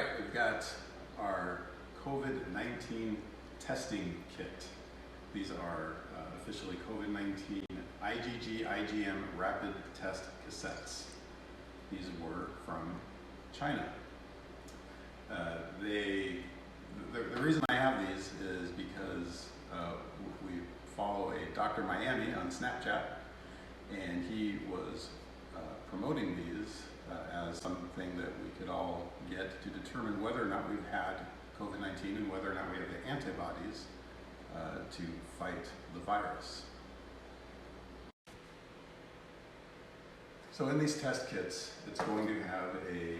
right, we've got our COVID-19 testing kit. These are officially COVID-19 IgG, IgM rapid test cassettes. These were from China. The reason I have these is because we follow a Dr. Miami on Snapchat, and he was promoting these as something that we could all get to determine whether or not we've had COVID-19 and whether or not we have the antibodies to fight the virus. So in these test kits, it's going to have a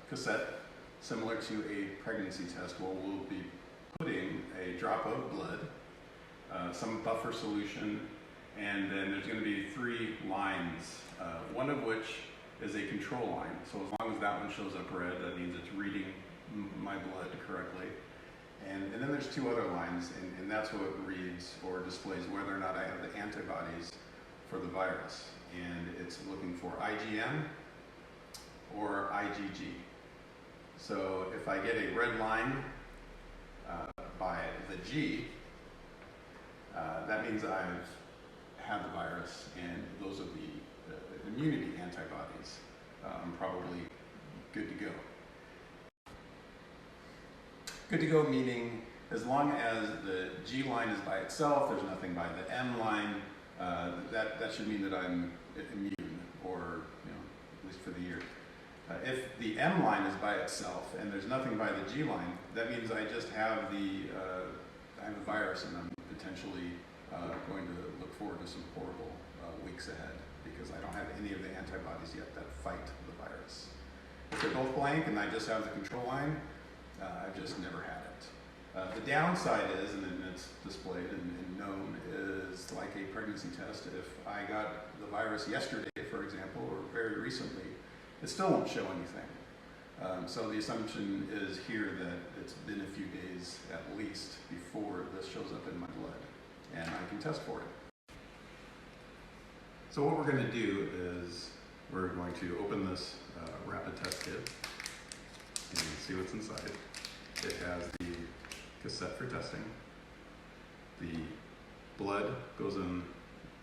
cassette similar to a pregnancy test where we'll be putting a drop of blood, some buffer solution, and then there's going to be 3 lines, one of which is a control line. So as long as that one shows up red, that means it's reading my blood correctly. And then there's 2 other lines, and that's what reads or displays whether or not I have the antibodies for the virus. And it's looking for IgM or IgG. So if I get a red line by the G, that means I've had the virus, and those are the immunity antibodies. I'm probably good to go. Good to go meaning as long as the G line is by itself, there's nothing by the M line, that should mean that I'm immune, or at least for the year. If the M line is by itself and there's nothing by the G line, that means I just have the virus, and I'm potentially going to look forward to some horrible weeks ahead because I don't have any of the antibodies yet that fight the virus. If they're both blank and I just have the control line, I've just never had it. The downside is, and then it's displayed and known, is like a pregnancy test. If I got the virus yesterday, for example, or very recently, it still won't show anything. So the assumption is here that it's been a few days at least before this shows up in my blood, and I can test for it. So what we're going to do is we're going to open this rapid test kit and see what's inside. It has the cassette for testing. The blood goes in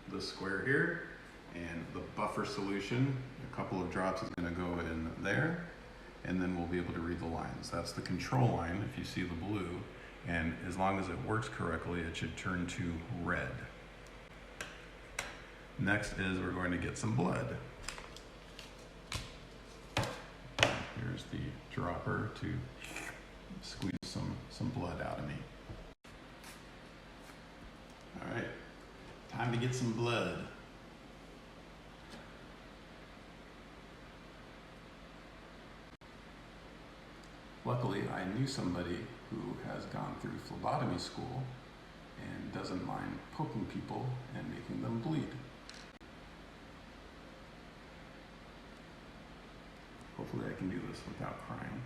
the square here, and the buffer solution, a couple of drops, is going to go in there, and then we'll be able to read the lines. That's the control line, if you see the blue, and as long as it works correctly, it should turn to red. Next is we're going to get some blood. Here's the dropper to squeeze some blood out of me. All right, time to get some blood. Luckily, I knew somebody who has gone through phlebotomy school and doesn't mind poking people and making them bleed. Hopefully I can do this without crying.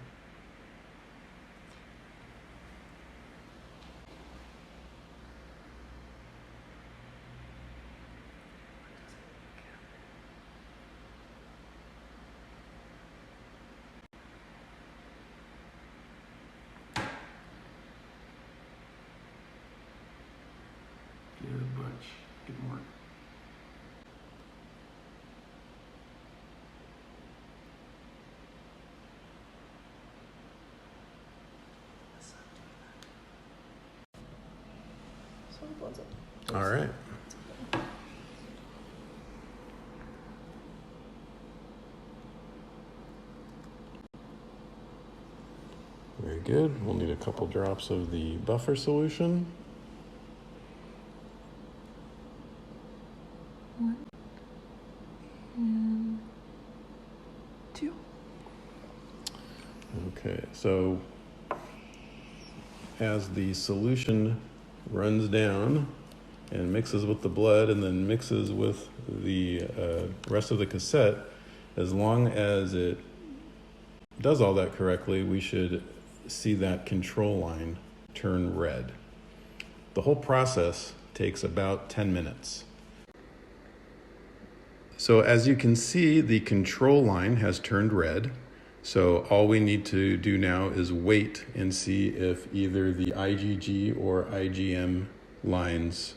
Good bunch. Good work. All right. Very good. We'll need a couple drops of the buffer solution. 1 and 2. Okay, so as the solution runs down and mixes with the blood and then mixes with the rest of the cassette, as long as it does all that correctly, we should see that control line turn red. The whole process takes about 10 minutes. So as you can see, the control line has turned red. So all we need to do now is wait and see if either the IgG or IgM lines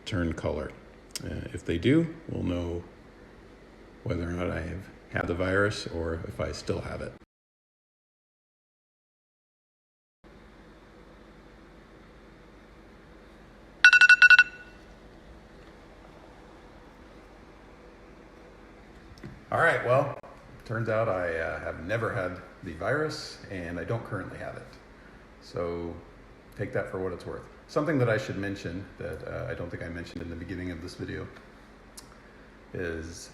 turn color. If they do, we'll know whether or not I have had the virus or if I still have it. All right, well, turns out I have never had the virus and I don't currently have it. So take that for what it's worth. Something that I should mention that I don't think I mentioned in the beginning of this video is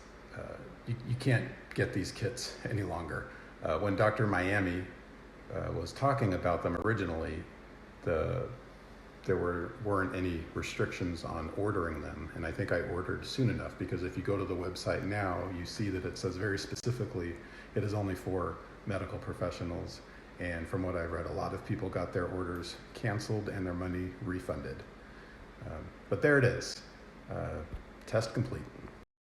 you can't get these kits any longer. When Dr. Miami was talking about them originally, there weren't any restrictions on ordering them, and I think I ordered soon enough, because if you go to the website now, you see that it says very specifically it is only for medical professionals, and from what I've read, a lot of people got their orders canceled and their money refunded. But there it is. Test complete.